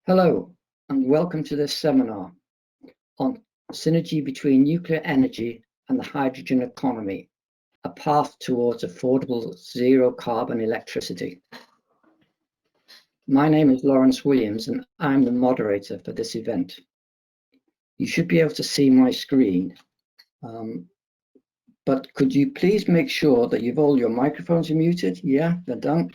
Hello, and welcome to this seminar on synergy between nuclear energy and the hydrogen economy, a path towards affordable zero-carbon electricity. My name is Laurence Williams, and I'm the moderator for this event. You should be able to see my screen, but could you please make sure that all your microphones are muted? Yeah, they're done.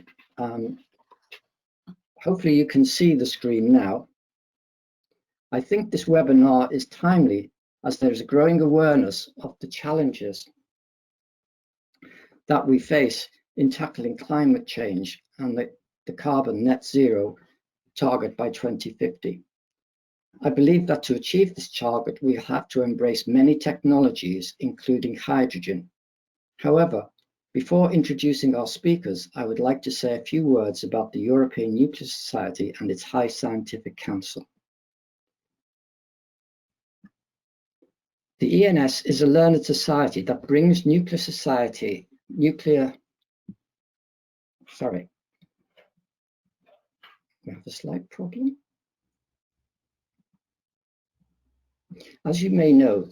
Hopefully you can see the screen now. I think this webinar is timely as there is a growing awareness of the challenges that we face in tackling climate change and the carbon net zero target by 2050. I believe that to achieve this target, we have to embrace many technologies, including hydrogen. However, before introducing our speakers, I would like to say a few words about the European Nuclear Society and its High Scientific Council. The ENS is a learned society that brings we have a slight problem. As you may know,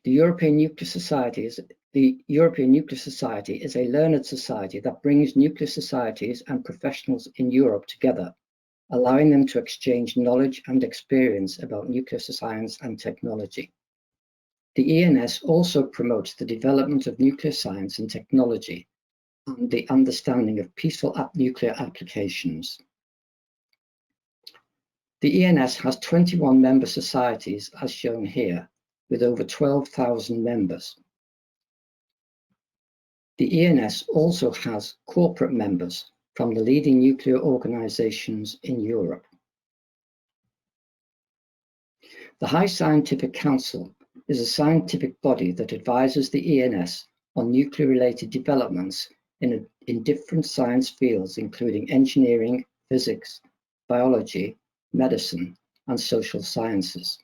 the European Nuclear Society is a learned society that brings nuclear societies and professionals in Europe together, allowing them to exchange knowledge and experience about nuclear science and technology. The ENS also promotes the development of nuclear science and technology and the understanding of peaceful nuclear applications. The ENS has 21 member societies, as shown here, with over 12,000 members. The ENS also has corporate members from the leading nuclear organizations in Europe. The High Scientific Council is a scientific body that advises the ENS on nuclear-related developments in different science fields, including engineering, physics, biology, medicine, and social sciences.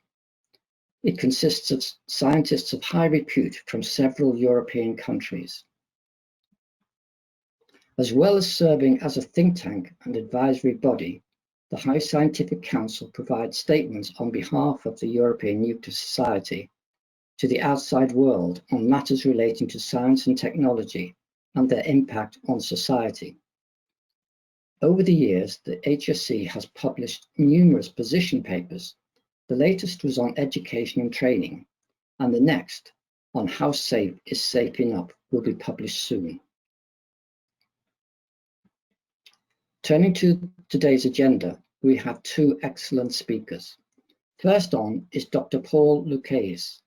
It consists of scientists of high repute from several European countries. As well as serving as a think tank and advisory body, the High Scientific Council provides statements on behalf of the European Nuclear Society to the outside world on matters relating to science and technology and their impact on society. Over the years, the HSC has published numerous position papers. The latest was on education and training, and the next, on how safe is safe enough, will be published soon. Turning to today's agenda, we have two excellent speakers. First on is Dr. Paul Lucchese.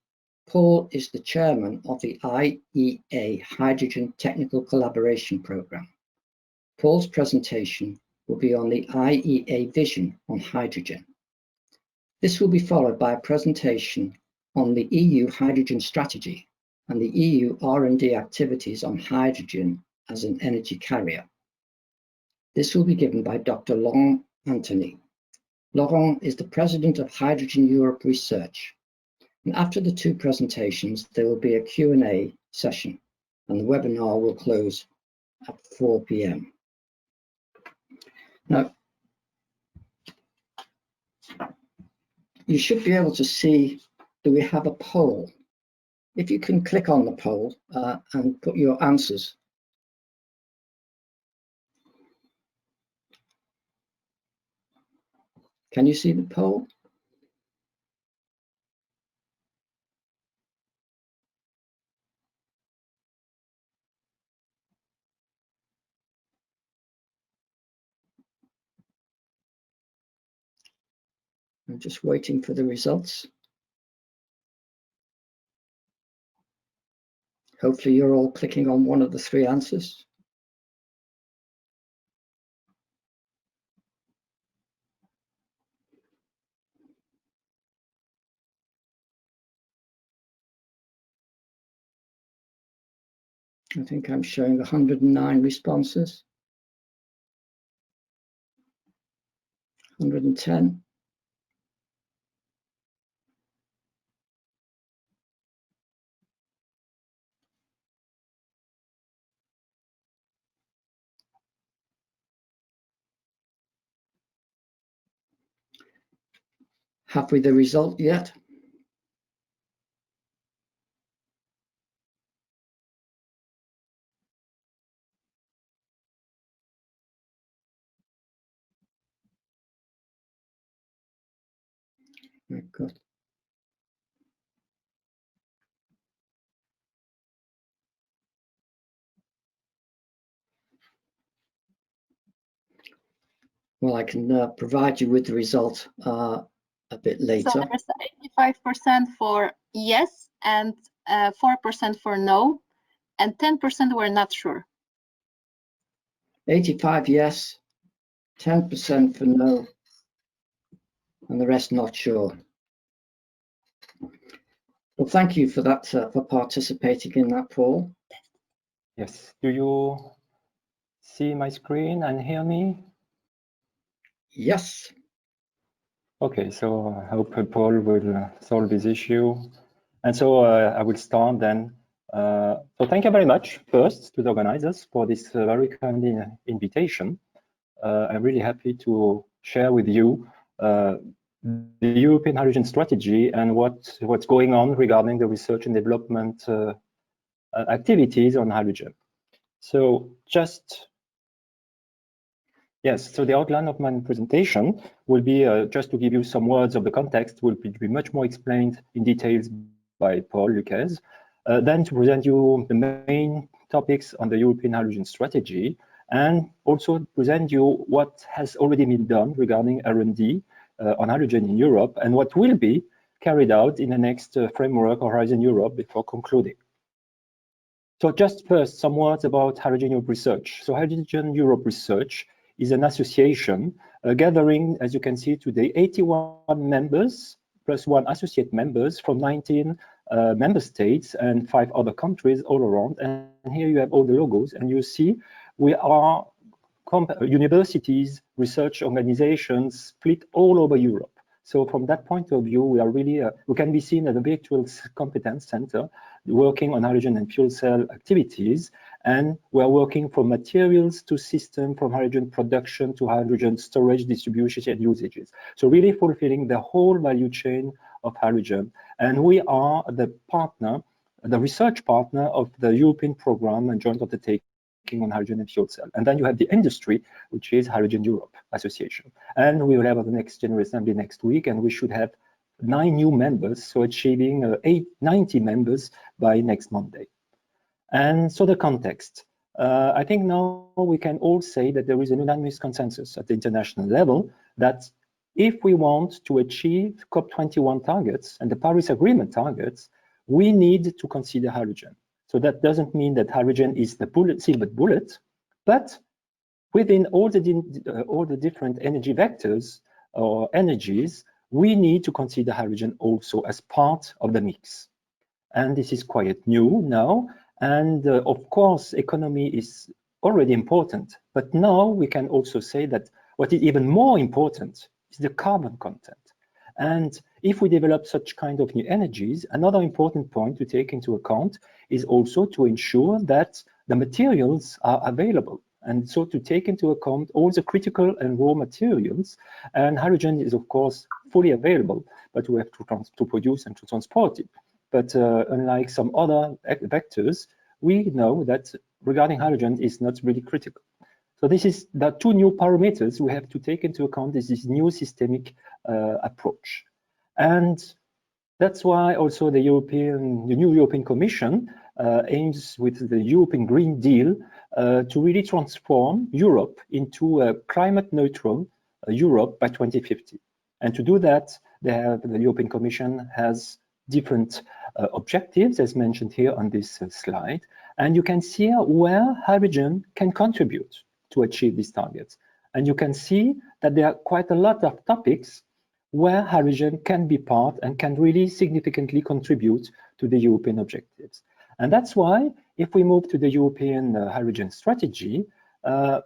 Paul is the chairman of the IEA Hydrogen Technical Collaboration Programme. Paul's presentation will be on the IEA vision on hydrogen. This will be followed by a presentation on the EU hydrogen strategy and the EU R&D activities on hydrogen as an energy carrier. This will be given by Dr. Laurent Antoni. Laurent is the president of Hydrogen Europe Research. And after the two presentations, there will be a Q&A session, and the webinar will close at 4 p.m. Now, you should be able to see that we have a poll. If you can click on the poll and put your answers. Can you see the poll? I'm just waiting for the results. Hopefully you're all clicking on one of the three answers. I think I'm showing 109 responses. 110. Have we the result yet? Good. Well, I can provide you with the result a bit later. So there's 85% for yes and 4% for no, and 10% were not sure. 85 yes, 10% for no, and the rest not sure. Well, thank you for that, for participating in that, Paul. Yes. Do you see my screen and hear me? Yes. Okay, so I hope Paul will solve this issue. And so I will start then. So thank you very much first to the organizers for this very kind invitation. I'm really happy to share with you the European hydrogen strategy and what's going on regarding the research and development activities on hydrogen. So yes, so the outline of my presentation will be just to give you some words of the context, will be much more explained in details by Paul Lucchese. Then to present you the main topics on the European hydrogen strategy, and also present you what has already been done regarding R&D on hydrogen in Europe, and what will be carried out in the next framework Horizon Europe before concluding. So just first, some words about Hydrogen Europe Research. So Hydrogen Europe Research is an association gathering, as you can see today, 81 members plus 1 associate members from 19 member states and 5 other countries all around. And here you have all the logos, and you see we are universities, research organizations split all over Europe. So from that point of view, we are really, we can be seen as a virtual competence center working on hydrogen and fuel cell activities. And we're working from materials to system, from hydrogen production to hydrogen storage, distribution, and usages. So really fulfilling the whole value chain of hydrogen. And we are the partner, the research partner of the European program and joint undertaking on hydrogen and fuel cell. And then you have the industry, which is Hydrogen Europe Association. And we will have the next General Assembly next week, and we should have 9 new members, so achieving 90 members by next Monday. And so the context. I think now we can all say that there is an unanimous consensus at the international level that if we want to achieve COP21 targets and the Paris Agreement targets, we need to consider hydrogen. So that doesn't mean that hydrogen is the silver bullet, but within all the different energy vectors or energies, we need to consider hydrogen also as part of the mix. And this is quite new now. And of course, economy is already important, but now we can also say that what is even more important is the carbon content. And if we develop such kind of new energies, another important point to take into account is also to ensure that the materials are available. And so to take into account all the critical and raw materials, and hydrogen is of course fully available, but we have to produce and to transport it. But unlike some other vectors, we know that regarding hydrogen is not really critical. So this is the 2 new parameters we have to take into account. This new systemic approach. And that's why also the new European Commission aims with the European Green Deal to really transform Europe into a climate neutral Europe by 2050. And to do that, the European Commission has different objectives, as mentioned here on this slide. And you can see where hydrogen can contribute to achieve these targets. And you can see that there are quite a lot of topics where hydrogen can be part and can really significantly contribute to the European objectives. And that's why, if we move to the European hydrogen strategy, there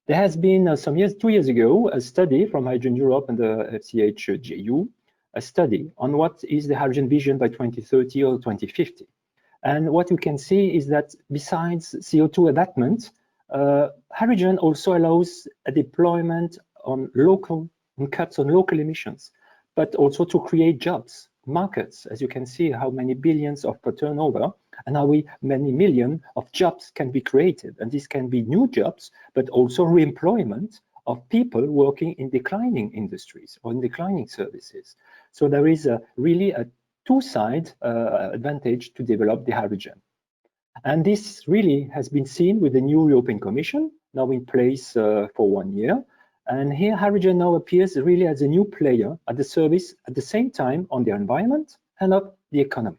has been 2 years ago, a study from Hydrogen Europe and the FCH-JU, a study on what is the hydrogen vision by 2030 or 2050. And what you can see is that besides CO2 abatement, hydrogen also allows a deployment on local cuts on local emissions. but also to create jobs, markets, as you can see how many billions of per turnover and how many million of jobs can be created. And this can be new jobs, but also re-employment of people working in declining industries or in declining services. So there is really a two-side advantage to develop the hydrogen. And this really has been seen with the new European Commission, now in place for 1 year. And here hydrogen now appears really as a new player at the service at the same time on the environment and of the economy.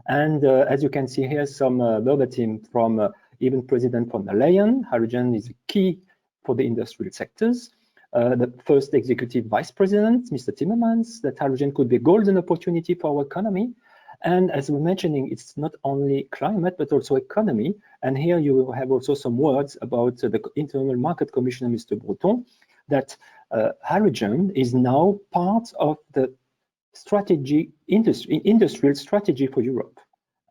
And as you can see here, some verbatim from even President von der Leyen, hydrogen is key for the industrial sectors. The first executive vice president, Mr. Timmermans, that hydrogen could be a golden opportunity for our economy. And as we're mentioning, it's not only climate, but also economy. And here you have also some words about the Internal Market Commissioner, Mr. Breton, that hydrogen is now part of the industrial strategy for Europe.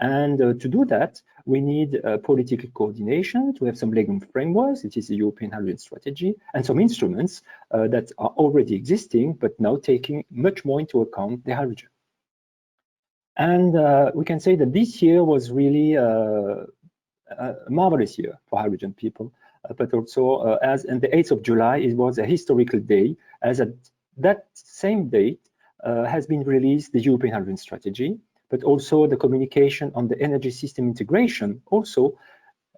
And to do that, we need political coordination to have some legal frameworks. It is the European Hydrogen Strategy and some instruments that are already existing, but now taking much more into account the hydrogen. And we can say that this year was really a marvelous year for hydrogen people, but also as on the 8th of July, it was a historical day, as at that same date has been released the European Hydrogen Strategy, but also the communication on the energy system integration also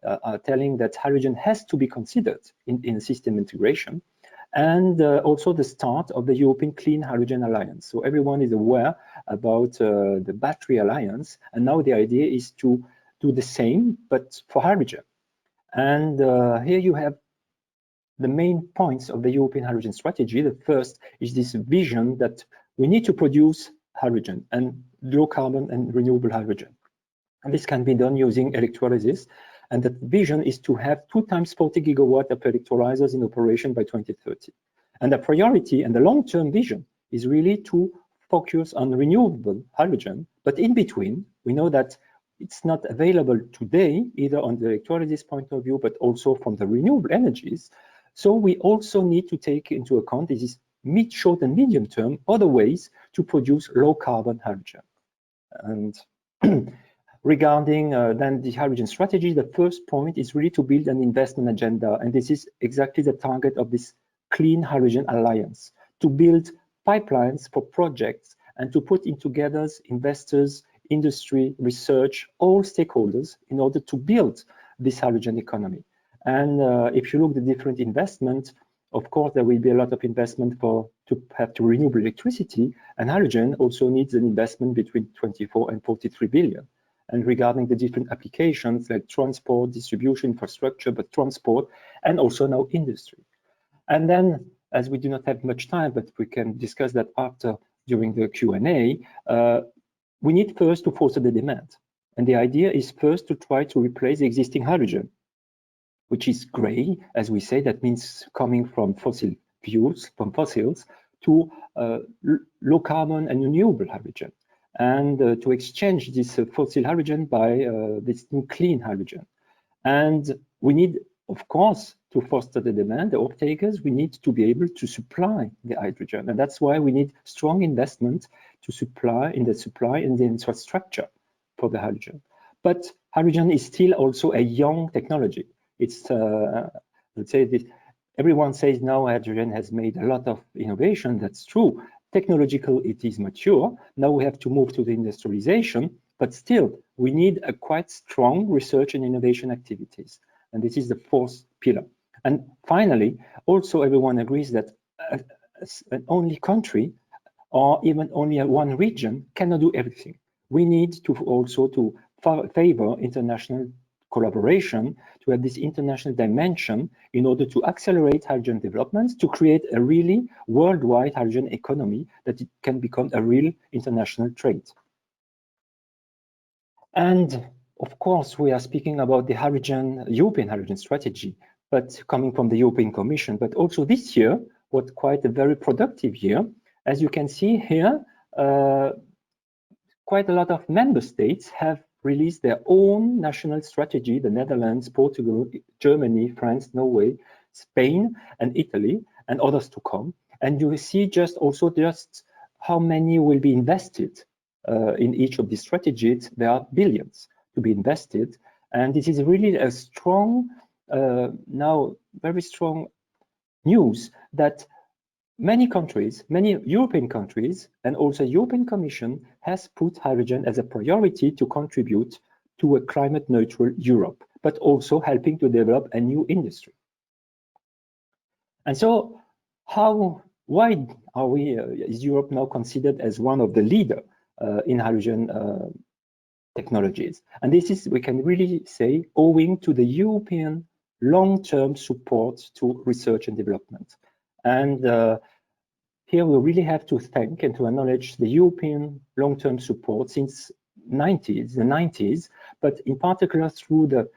are telling that hydrogen has to be considered in system integration, and also the start of the European Clean Hydrogen Alliance. So everyone is aware about the Battery Alliance, and now the idea is to do the same, but for hydrogen. And here you have the main points of the European Hydrogen Strategy. The first is this vision that we need to produce hydrogen and low carbon and renewable hydrogen. And this can be done using electrolysis. And the vision is to have 2 times 40 gigawatt of electrolyzers in operation by 2030. And the priority and the long-term vision is really to focus on renewable hydrogen. But in between, we know that it's not available today, either on the electrolysis point of view, but also from the renewable energies. So we also need to take into account this mid, short, and medium term other ways to produce low carbon hydrogen. And regarding then the hydrogen strategy, the first point is really to build an investment agenda. And this is exactly the target of this Clean Hydrogen Alliance, to build pipelines for projects and to put in together investors, industry, research, all stakeholders in order to build this hydrogen economy. And if you look at the different investment, of course, there will be a lot of investment to have to renewable electricity, and hydrogen also needs an investment between 24 and 43 billion. And regarding the different applications like transport, distribution, infrastructure, but transport, and also now industry. And then, as we do not have much time, but we can discuss that after during the Q&A, we need first to foster the demand. And the idea is first to try to replace the existing hydrogen, which is gray, as we say. That means coming from fossil fuels, from fossils, to low carbon and renewable hydrogen, and to exchange this fossil hydrogen by this new clean hydrogen. And we need, of course, to foster the demand, the off-takers, we need to be able to supply the hydrogen. And that's why we need strong investment to supply in the infrastructure for the hydrogen. But hydrogen is still also a young technology. It's, let's say, this, everyone says now hydrogen has made a lot of innovation. That's true. Technological, it is mature. Now we have to move to the industrialization, but still we need a quite strong research and innovation activities. And this is the fourth pillar. And finally, also everyone agrees that an only country or even only one region cannot do everything. We need to also to favor international collaboration, to have this international dimension in order to accelerate hydrogen developments, to create a really worldwide hydrogen economy that it can become a real international trade. And of course, we are speaking about the European hydrogen strategy, but coming from the European Commission. But also this year was quite a very productive year. As you can see here, quite a lot of member states have released their own national strategy: the Netherlands, Portugal, Germany, France, Norway, Spain, and Italy, and others to come. And you will see just how many will be invested in each of these strategies. There are billions to be invested, and this is really a strong, now very strong news that many countries, many European countries, and also European Commission has put hydrogen as a priority to contribute to a climate neutral Europe, but also helping to develop a new industry. And so why are we, is Europe now considered as one of the leaders in hydrogen technologies? And this is, we can really say, owing to the European long-term support to research and development. And here we really have to thank and to acknowledge the European long-term support since the 90s, but in particular through the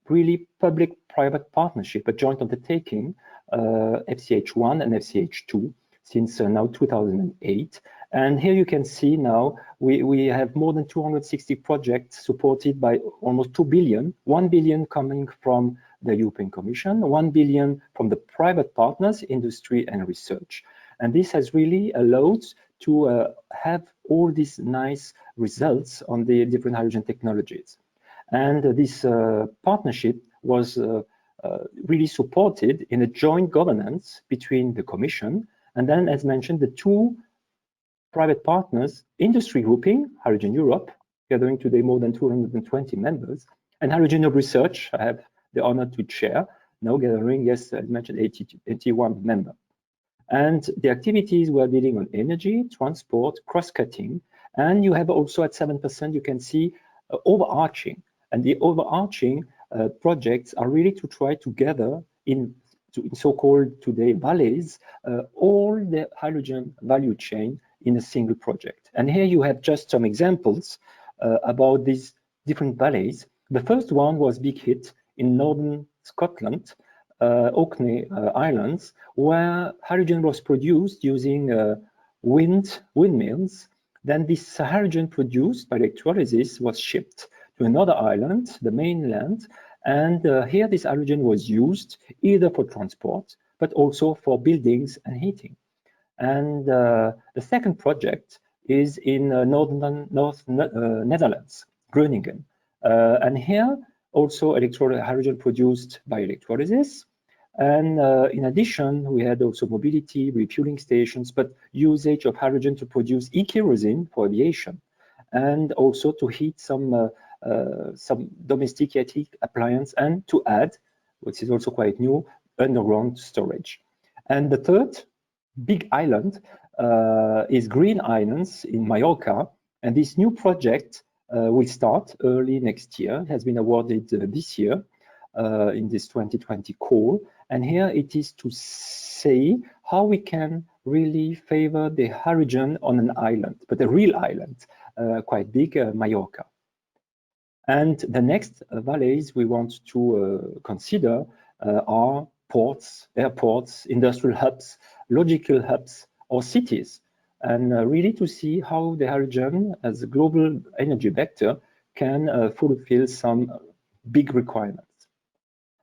really public-private partnership, a joint undertaking, FCH1 and FCH2, since now 2008. And here you can see now we have more than 260 projects supported by almost 2 billion, 1 billion coming from the European Commission, 1 billion from the private partners, industry and research. And this has really allowed to have all these nice results on the different hydrogen technologies. And this partnership was really supported in a joint governance between the Commission and then, as mentioned, the two private partners, industry grouping, Hydrogen Europe, gathering today more than 220 members, and Hydrogen Europe Research, I have the honor to chair, now gathering, yes, I mentioned 81 members. And the activities were dealing on energy, transport, cross-cutting, and you have also at 7%, you can see overarching. And the overarching projects are really to try to gather in so-called today valleys, all the hydrogen value chain in a single project. And here you have just some examples about these different valleys. The first one was Big Hit in northern Scotland, Orkney Islands, where hydrogen was produced using windmills. Then this hydrogen produced by electrolysis was shipped to another island, the mainland, and here this hydrogen was used either for transport, but also for buildings and heating. And the second project is in North Netherlands, Groningen. And here also hydrogen produced by electrolysis. And in addition, we had also mobility, refueling stations, but usage of hydrogen to produce e-kerosene for aviation, and also to heat some domestic heating appliance, and to add, which is also quite new, underground storage. And the third big island is Green Islands in Mallorca, and this new project will start early next year. It has been awarded this year in this 2020 call. And here it is to say how we can really favor the hydrogen on an island, but a real island, quite big, Mallorca. And the next valleys we want to consider are ports, airports, industrial hubs, logical hubs, or cities, and really to see how the hydrogen as a global energy vector can fulfill some big requirements.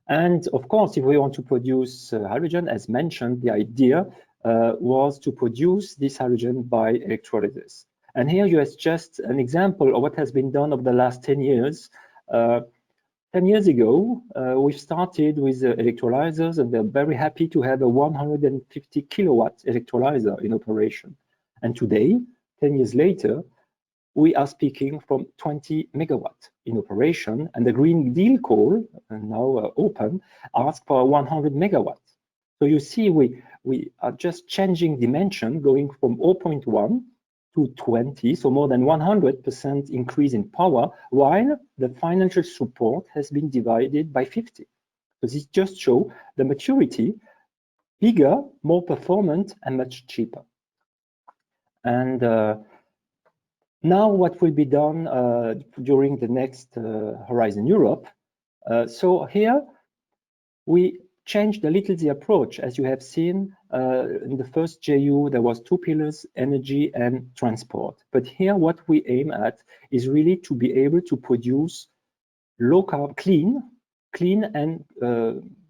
And of course, if we want to produce hydrogen, as mentioned, the idea was to produce this hydrogen by electrolysis. And here you have just an example of what has been done over the last 10 years. 10 years ago, we started with electrolyzers, and they're very happy to have a 150 kilowatt electrolyzer in operation. And today, 10 years later, we are speaking from 20 megawatt in operation, and the Green Deal call, now open, asks for 100 megawatts. So you see, we are just changing dimension, going from 0.1 to 20, so more than 100% increase in power, while the financial support has been divided by 50. So this just shows the maturity, bigger, more performant, and much cheaper. And now what will be done during the next Horizon Europe? So here we changed a little the approach. As you have seen in the first JU, there was two pillars, energy and transport. But here what we aim at is really to be able to produce low carb, clean and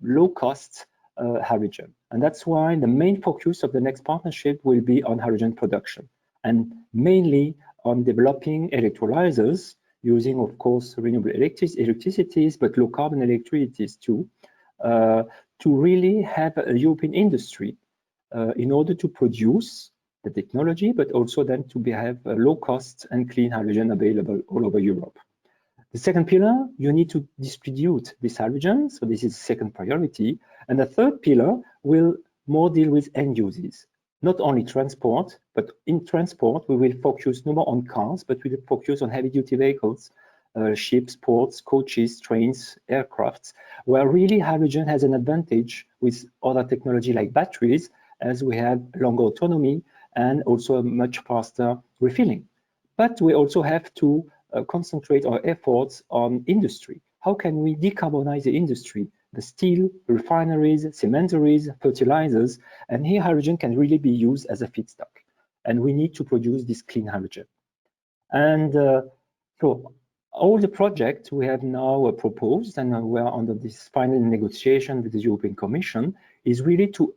low cost hydrogen. And that's why the main focus of the next partnership will be on hydrogen production, and mainly on developing electrolyzers using, of course, renewable electricities, but low carbon electricities too, to really have a European industry in order to produce the technology, but also then to have low cost and clean hydrogen available all over Europe. The second pillar, you need to distribute this hydrogen. So this is the second priority. And the third pillar will more deal with end uses, not only transport, but in transport, we will focus no more on cars, but we will focus on heavy duty vehicles, ships, ports, coaches, trains, aircrafts, where really hydrogen has an advantage with other technology like batteries, as we have longer autonomy and also a much faster refilling. But we also have to concentrate our efforts on industry. How can we decarbonize the industry? The steel, refineries, cementeries, fertilizers, and here hydrogen can really be used as a feedstock. And we need to produce this clean hydrogen. And so all the projects we have now proposed, and we are under this final negotiation with the European Commission, is really to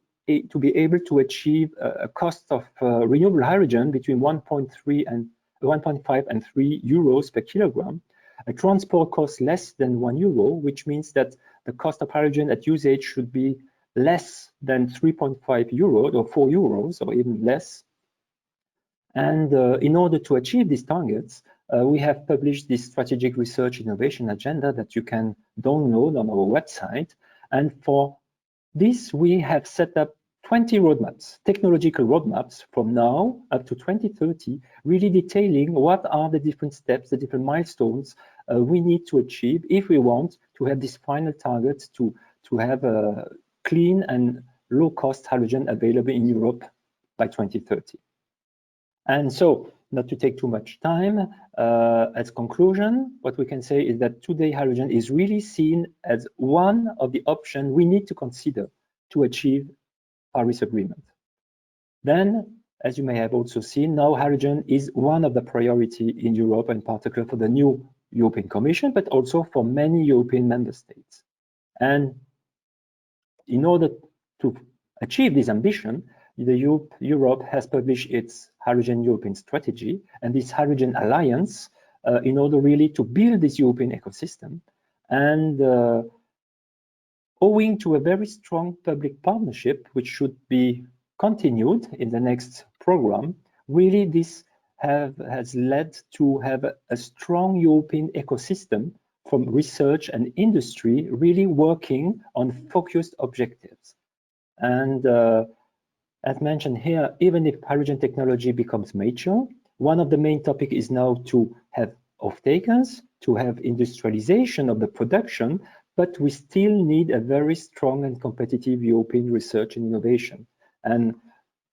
be able to achieve a cost of renewable hydrogen between 1.5 and 3 euros per kilogram. A transport costs less than 1 euro, which means that the cost of hydrogen at usage should be less than 3.5 euros or 4 euros or even less. And in order to achieve these targets, we have published this strategic research innovation agenda that you can download on our website. And for this, we have set up 20 roadmaps, technological roadmaps from now up to 2030, really detailing what are the different steps, the different milestones we need to achieve if we want to have these final targets to have a clean and low-cost hydrogen available in Europe by 2030. And so, not to take too much time, as conclusion, what we can say is that today hydrogen is really seen as one of the options we need to consider to achieve Paris Agreement. Then, as you may have also seen, now hydrogen is one of the priority in Europe, in particular for the new European Commission, but also for many European member states. And in order to achieve this ambition, Europe has published its Hydrogen European Strategy and this Hydrogen Alliance in order really to build this European ecosystem. And owing to a very strong public partnership, which should be continued in the next program, really this has led to have a strong European ecosystem from research and industry really working on focused objectives. And as mentioned here, even if hydrogen technology becomes mature, one of the main topics is now to have off-takers, to have industrialization of the production, but we still need a very strong and competitive European research and innovation. And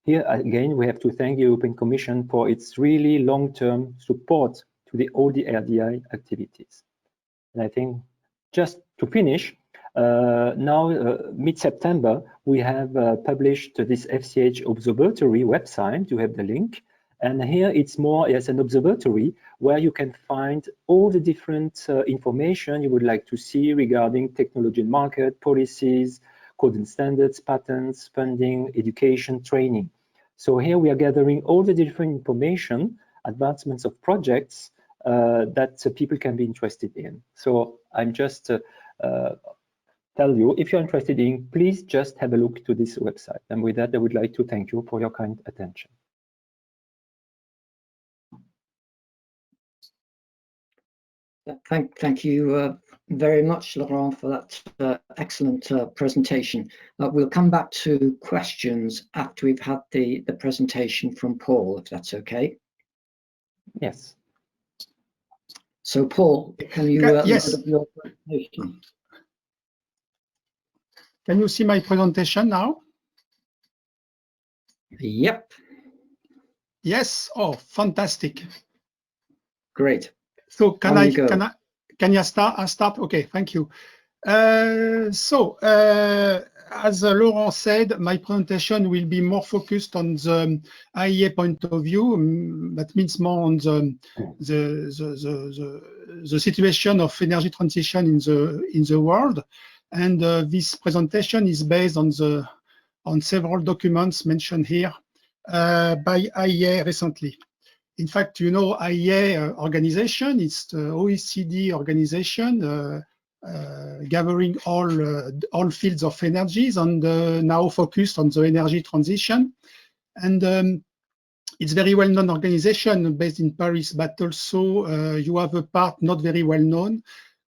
here again, we have to thank the European Commission for its really long-term support to all the RDI activities. And I think just to finish, now mid-September, we have published this FCH Observatory website. You have the link. And here it's more as an observatory where you can find all the different information you would like to see regarding technology and market, policies, code and standards, patents, funding, education, training. So here we are gathering all the different information, advancements of projects that people can be interested in. So I'm just tell you, if you're interested in, please just have a look to this website. And with that, I would like to thank you for your kind attention. Thank you very much, Laurent, for that excellent presentation. We'll come back to questions after we've had the presentation from Paul, if that's okay. Yes. So, Paul, can you yes. load up your presentation? Can you see my presentation now? Yep. Yes. Oh, fantastic. Great. So can you start? Okay, thank you. As Laurent said, my presentation will be more focused on the IEA point of view. That means more on the situation of energy transition in the world. And this presentation is based on several documents mentioned here by IEA recently. In fact, you know, IEA organization, it's the OECD organization gathering all fields of energies and now focused on the energy transition. And it's very well-known organization based in Paris, but also you have a part not very well-known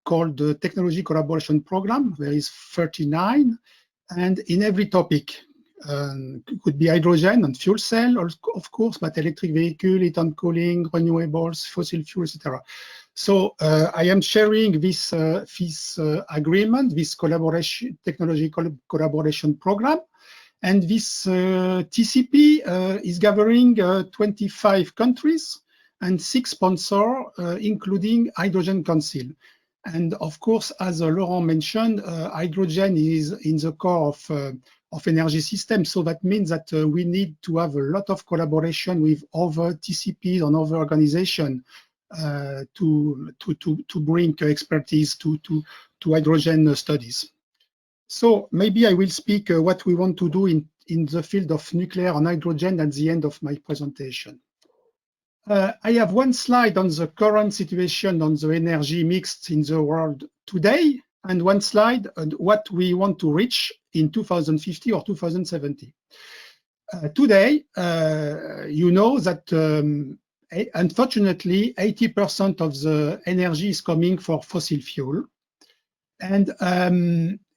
called the Technology Collaboration Program. There is 39, and in every topic, could be hydrogen and fuel cell, of course, but electric vehicle, heat and cooling, renewables, fossil fuel, etc. So I am sharing this agreement, this collaboration, technology collaboration program, and this TCP is gathering 25 countries and 6 sponsors, including Hydrogen Council. And of course, as Laurent mentioned, hydrogen is in the core of energy systems. So that means that we need to have a lot of collaboration with other TCPs and other organizations to bring expertise to hydrogen studies. So maybe I will speak what we want to do in the field of nuclear and hydrogen at the end of my presentation. I have one slide on the current situation on the energy mix in the world today, and one slide on what we want to reach in 2050 or 2070. Today, you know that unfortunately 80% of the energy is coming from fossil fuel, and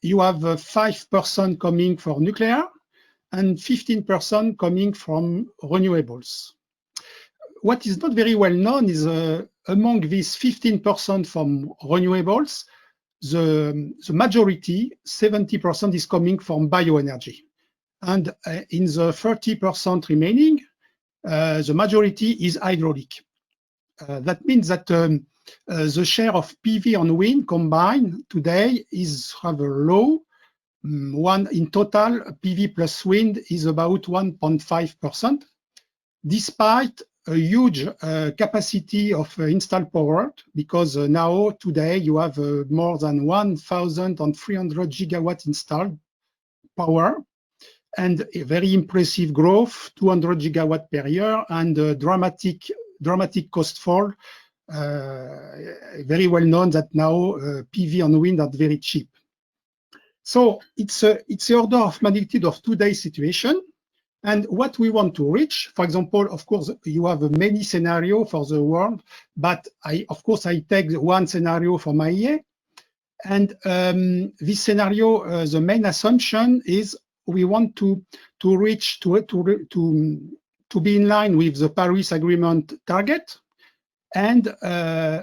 you have 5% coming from nuclear and 15% coming from renewables. What is not very well known is among these 15% from renewables, the majority, 70%, is coming from bioenergy. And in the 30% remaining, the majority is hydraulic. That means that the share of PV and wind combined today is rather low. In total, PV plus wind is about 1.5%, despite a huge capacity of installed power, because now today you have more than 1,300 gigawatts installed power, and a very impressive growth, 200 gigawatt per year, and dramatic cost fall. Very well known that now PV and wind are very cheap. So it's the order of magnitude of today's situation. And what we want to reach, for example, of course, you have many scenarios for the world, but of course, I take one scenario from IEA. And this scenario, the main assumption is we want to reach, to be in line with the Paris Agreement target, and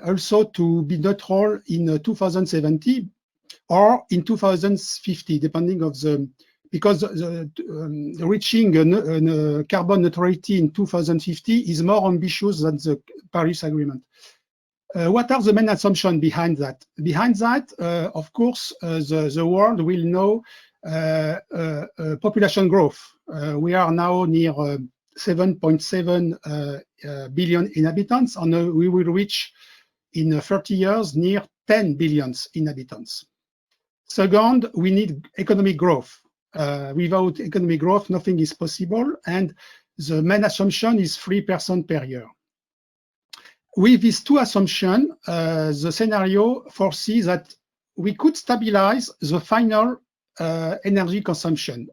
also to be neutral in 2070 or in 2050, depending on the, because reaching carbon neutrality in 2050 is more ambitious than the Paris Agreement. What are the main assumptions behind that? Behind that, of course, the world will know population growth. We are now near 7.7 billion inhabitants, and we will reach in 30 years near 10 billion inhabitants. Second, we need economic growth. Without economic growth, nothing is possible, and the main assumption is 3% per year. With these two assumptions, the scenario foresees that we could stabilize the final energy consumption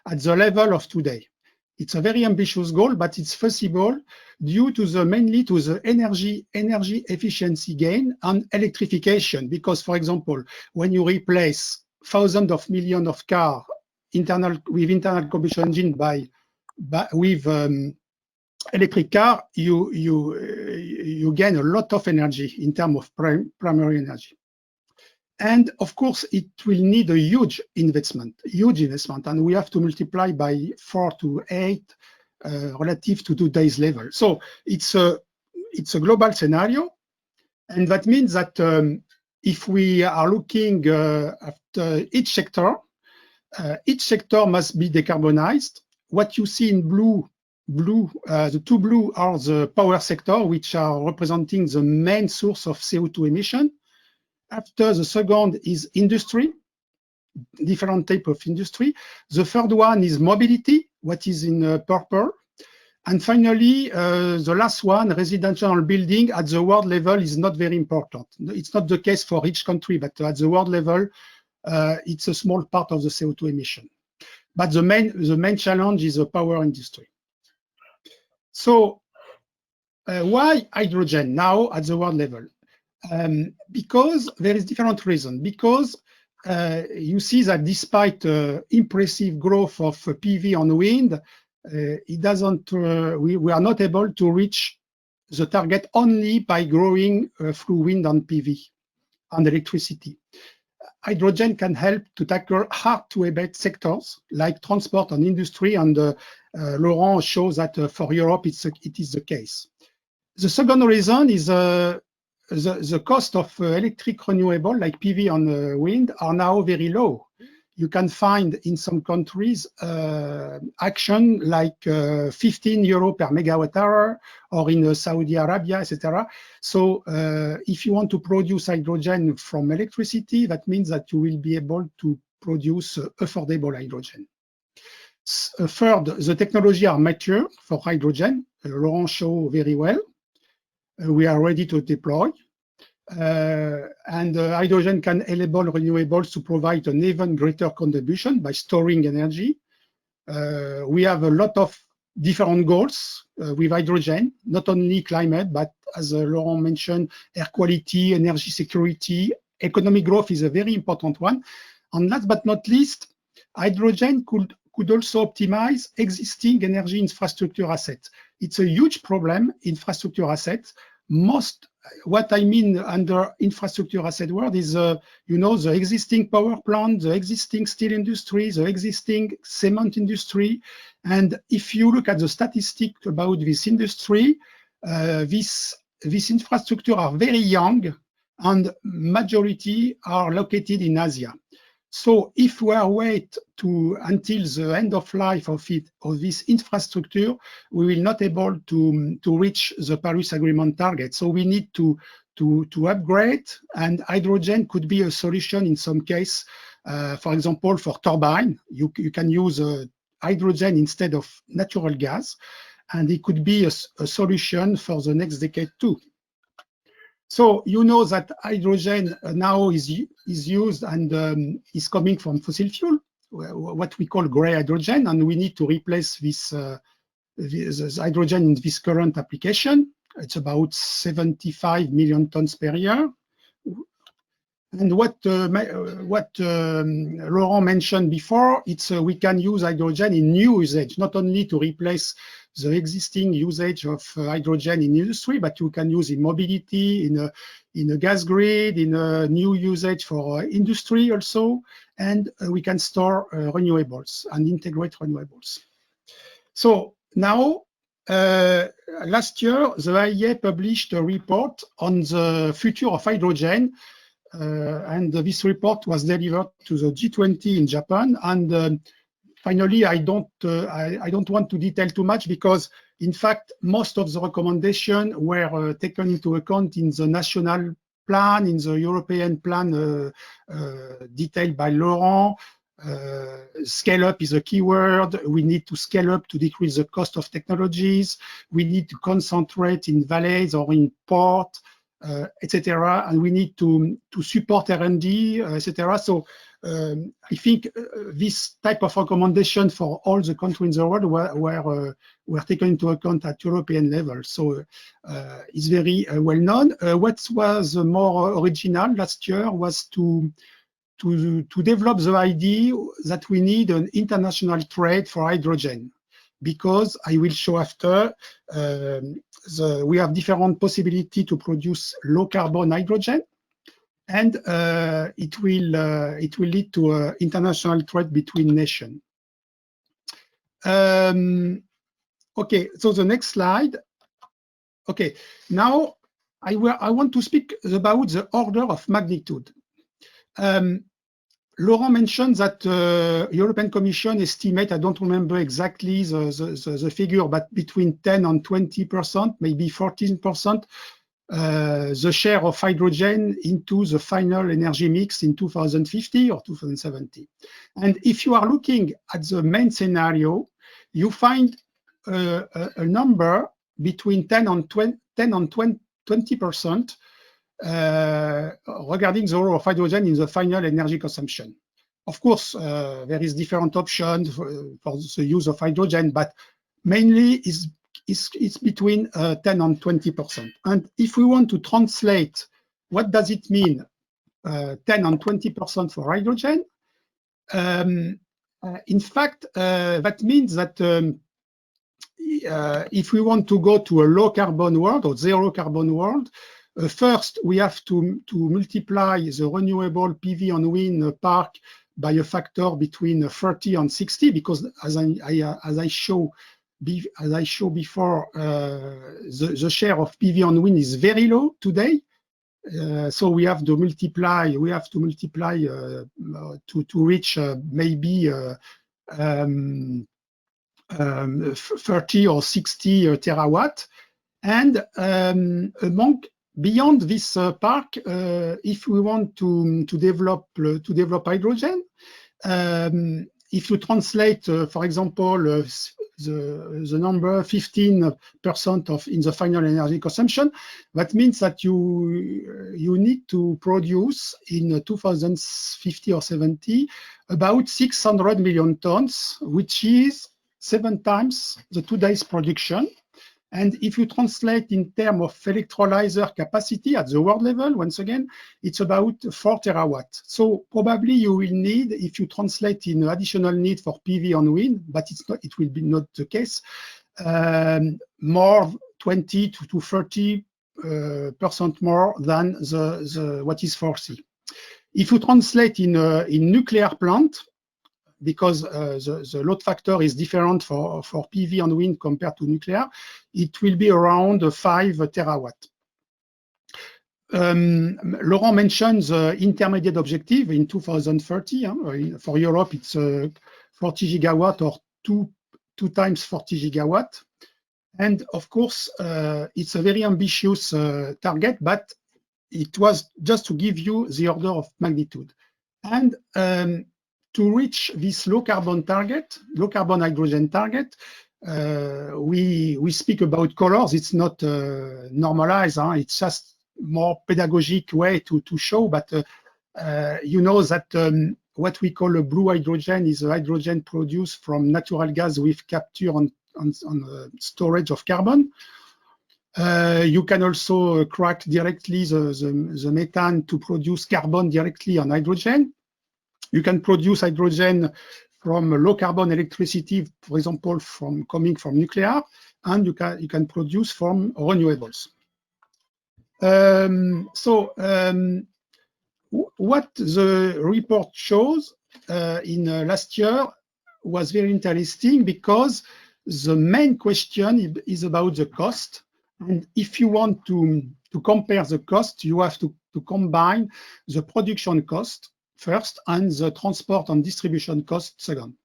at the level of today. It's a very ambitious goal, but it's feasible due to mainly to the energy efficiency gain and electrification. Because, for example, when you replace thousands of millions of cars with internal combustion engine with electric car, you gain a lot of energy in terms of primary energy. And of course, it will need a huge investment, and we have to multiply by 4 to 8 relative to today's level. So it's a global scenario, and that means that if we are looking at each sector must be decarbonized. What you see in blue, the two blue are the power sector, which are representing the main source of CO2 emission. After, the second is industry, different type of industry. The third one is mobility, what is in purple. And finally, the last one, residential building at the world level is not very important. It's not the case for each country, but at the world level, it's a small part of the CO2 emission. But the main challenge is the power industry. So why hydrogen now at the world level? Because there is different reason. Because you see that despite impressive growth of PV on wind, it doesn't. We are not able to reach the target only by growing through wind and PV and electricity. Hydrogen can help to tackle hard-to-abate sectors like transport and industry, and Laurent shows that for Europe it is the case. The second reason is the cost of electric renewable like PV and wind are now very low. You can find in some countries action like 15 euro per megawatt hour, or in Saudi Arabia, etc. So if you want to produce hydrogen from electricity, that means that you will be able to produce affordable hydrogen. Third, the technology are mature for hydrogen. Laurent showed very well. We are ready to deploy. And hydrogen can enable renewables to provide an even greater contribution by storing energy. We have a lot of different goals with hydrogen, not only climate, but as Laurent mentioned, air quality, energy security, economic growth is a very important one. And last but not least, hydrogen could also optimize existing energy infrastructure assets. It's a huge problem, infrastructure assets. What I mean under infrastructure asset world is, you know, the existing power plant, the existing steel industry, the existing cement industry. And if you look at the statistic about this industry, this infrastructure are very young, and majority are located in Asia. So if we wait until the end of life of this infrastructure, we will not able to reach the Paris Agreement target. So we need to upgrade, and hydrogen could be a solution in some case. For example, for turbine, you can use hydrogen instead of natural gas, and it could be a solution for the next decade too. So you know that hydrogen now is used and is coming from fossil fuel, what we call gray hydrogen, and we need to replace this hydrogen in this current application. It's about 75 million tons per year. And what Laurent mentioned before, it's we can use hydrogen in new usage, not only to replace the existing usage of hydrogen in industry, but you can use in mobility, in a gas grid, in a new usage for industry also, and we can store renewables and integrate renewables. So now, last year, the IEA published a report on the future of hydrogen. And this report was delivered to the G20 in Japan. And finally, I don't want to detail too much, because in fact, most of the recommendations were taken into account in the national plan, in the European plan detailed by Laurent. Scale up is a key word. We need to scale up to decrease the cost of technologies. We need to concentrate in valleys or in port, etc. And we need to support R&D, etc. So I think this type of recommendation for all the countries in the world were taken into account at European level. So it's very well known. What was more original last year was to develop the idea that we need an international trade for hydrogen, because I will show after, we have different possibility to produce low carbon hydrogen, and it will lead to international trade between nations. Okay, so the next slide. Okay, now I want to speak about the order of magnitude. Laurent mentioned that European Commission estimate, I don't remember exactly the figure, but between 10 and 20%, maybe 14% the share of hydrogen into the final energy mix in 2050 or 2070. And if you are looking at the main scenario, you find a number between 10 and 20% regarding the role of hydrogen in the final energy consumption. Of course, there is different options for the use of hydrogen, but mainly it's between 10 and 20%. And if we want to translate, what does it mean, 10 and 20% for hydrogen? In fact, that means that if we want to go to a low carbon world or zero carbon world, first we have to multiply the renewable PV and wind park by a factor between 30 and 60, because as I show before, the share of PV and wind is very low today. So we have to multiply. To reach maybe 30 or 60 terawatt. And beyond this park, if we want to develop hydrogen, if you translate, for example, the number 15% in the final energy consumption, that means that you need to produce in 2050 or 70 about 600 million tons, which is 7 times the today's production. And if you translate in terms of electrolyzer capacity at the world level, once again, it's about 4 terawatt. So probably you will need, if you translate in additional need for PV and wind, but it will be not the case, more 20 to 30% more than what is foreseen. If you translate in nuclear plant, because the load factor is different for PV and wind compared to nuclear, it will be around 5 terawatt. Laurent mentioned the intermediate objective in 2030. For Europe, it's 40 gigawatt or two times 40 gigawatt. And of course, it's a very ambitious target, but it was just to give you the order of magnitude. And to reach this low carbon hydrogen target, we speak about colors. It's not normalized. It's just more pedagogic way to show. But you know that what we call a blue hydrogen is a hydrogen produced from natural gas with capture on storage of carbon. You can also crack directly the methane to produce carbon directly on hydrogen. You can produce hydrogen from low carbon electricity, for example, coming from nuclear, and you can produce from renewables. What the report shows in last year was very interesting, because the main question is about the cost. And if you want to compare the cost, you have to combine the production cost first and the transport and distribution cost second.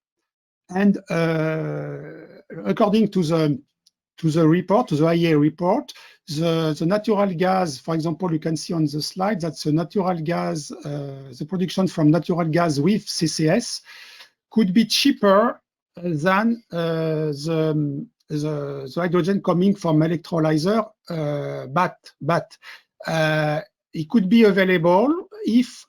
And according to the report, to the IEA report, the natural gas, for example, you can see on the slide that the natural gas, the production from natural gas with CCS could be cheaper than the hydrogen coming from electrolyzer, but it could be available if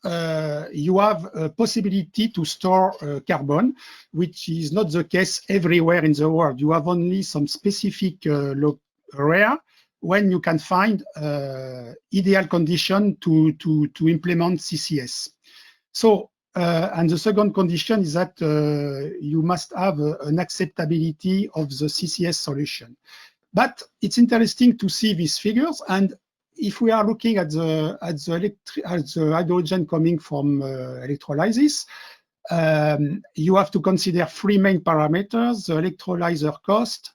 you have a possibility to store carbon, which is not the case everywhere in the world. You have only some specific area when you can find ideal condition to implement CCS. So, and the second condition is that you must have an acceptability of the CCS solution. But it's interesting to see these figures, and if we are looking at the hydrogen coming from electrolysis, you have to consider 3 main parameters: the electrolyzer cost,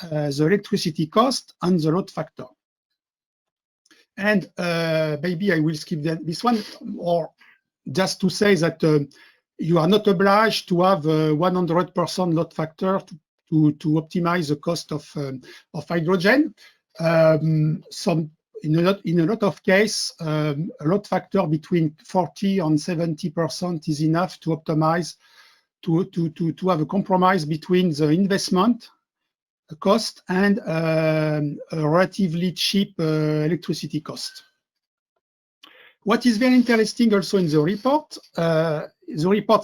the electricity cost, and the load factor. And maybe I will skip this one, or just to say that you are not obliged to have a 100% load factor to optimize the cost of hydrogen. in a lot of cases, a load factor between 40 and 70% is enough to optimize, to have a compromise between the investment cost and a relatively cheap electricity cost. What is very interesting also in the report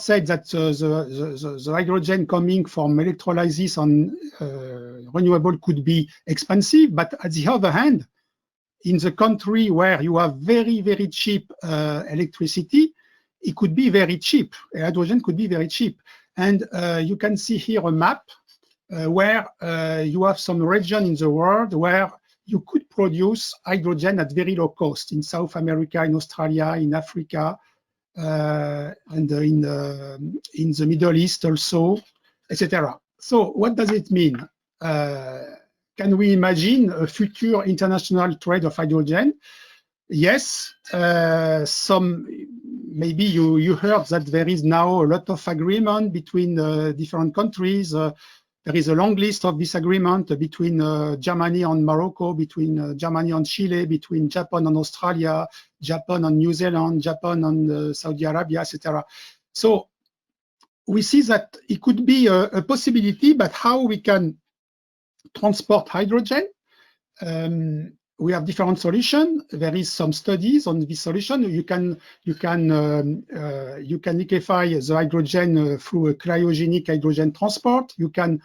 said that the hydrogen coming from electrolysis on renewable could be expensive, but at the other hand, in the country where you have very, very cheap electricity, it could be very cheap. Hydrogen could be very cheap. And you can see here a map where you have some region in the world where you could produce hydrogen at very low cost, in South America, in Australia, in Africa, and in the Middle East also, etc. So what does it mean? Can we imagine a future international trade of hydrogen? Yes, maybe you heard that there is now a lot of agreement between different countries. There is a long list of this agreement between Germany and Morocco, between Germany and Chile, between Japan and Australia, Japan and New Zealand, Japan and Saudi Arabia, etc. So we see that it could be a possibility, but how we can transport hydrogen? We have different solutions. There is some studies on this solution. You can liquefy the hydrogen through a cryogenic hydrogen transport. You can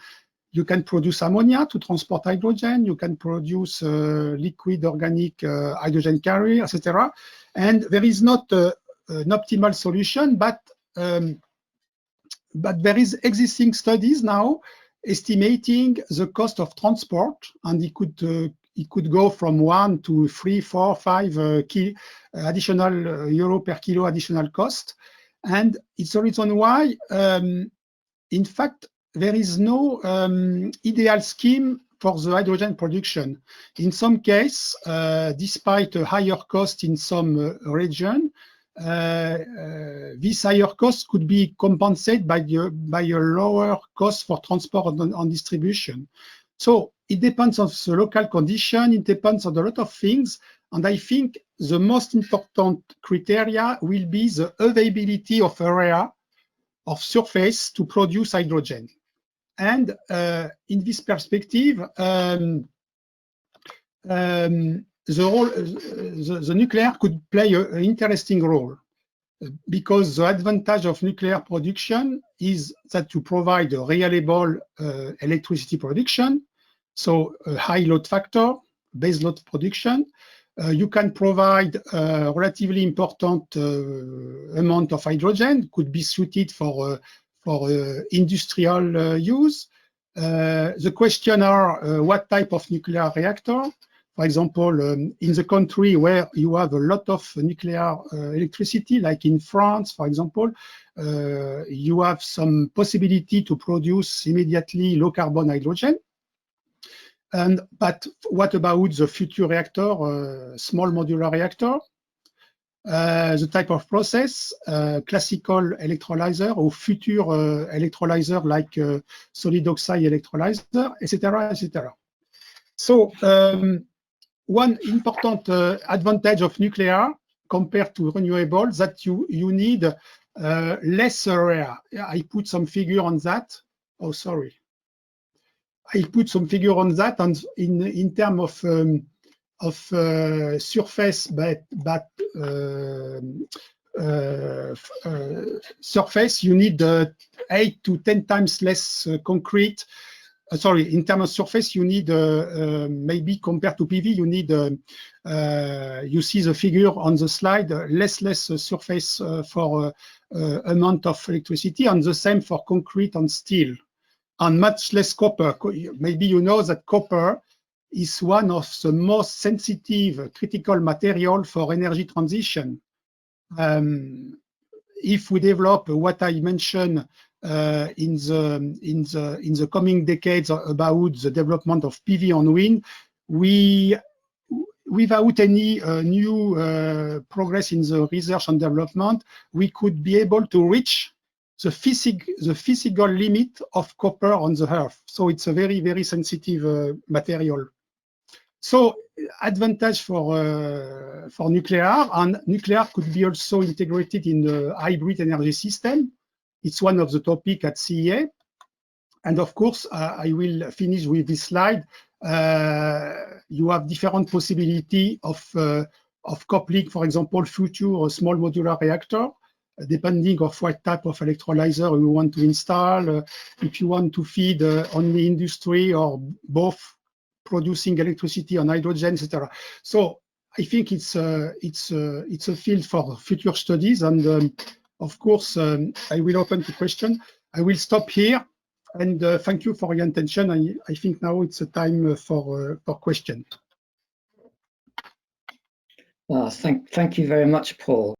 produce ammonia to transport hydrogen. You can produce liquid organic hydrogen carrier, etc. And there is not an optimal solution, but there is existing studies now estimating the cost of transport, and it could go from 1 to 3, 4, 5 additional euro per kilo additional cost. And it's the reason why, in fact, there is no ideal scheme for the hydrogen production. In some cases, despite a higher cost in some region, this higher cost could be compensated by a lower cost for transport and distribution. So it depends on the local condition, it depends on a lot of things, and I think the most important criteria will be the availability of area of surface to produce hydrogen. And in this perspective, the nuclear could play an interesting role, because the advantage of nuclear production is that you provide a reliable electricity production, so a high load factor, base load production. You can provide a relatively important amount of hydrogen, could be suited for industrial use. The question are what type of nuclear reactor? For example, in the country where you have a lot of nuclear electricity, like in France, for example, you have some possibility to produce immediately low carbon hydrogen. But what about the future reactor, small modular reactor? The type of process, classical electrolyzer or future electrolyzer like solid oxide electrolyzer, etc., etc. So one important advantage of nuclear compared to renewables that you need less area. I put some figure on that. Oh, sorry. I put some figure on that, and in terms of surface, surface, you need 8 to 10 times less concrete. Sorry, in terms of surface, you need maybe compared to PV, you need you see the figure on the slide, less surface for amount of electricity, and the same for concrete and steel, and much less copper. Maybe you know that copper is one of the most sensitive critical material for energy transition. If we develop what I mentioned in the coming decades about the development of PV and wind, without any new progress in the research and development, we could be able to reach the physical limit of copper on the Earth. So it's a very, very sensitive material. So advantage for nuclear, and nuclear could be also integrated in the hybrid energy system. It's one of the topics at CEA. And of course, I will finish with this slide. You have different possibility of coupling, for example, future small modular reactor, depending of what type of electrolyzer you want to install, if you want to feed only industry or both producing electricity on hydrogen, etc. So I think it's a field for future studies, and of course I will open to question. I will stop here, and thank you for your attention. I think now it's a time for question. Thank you very much, Paul.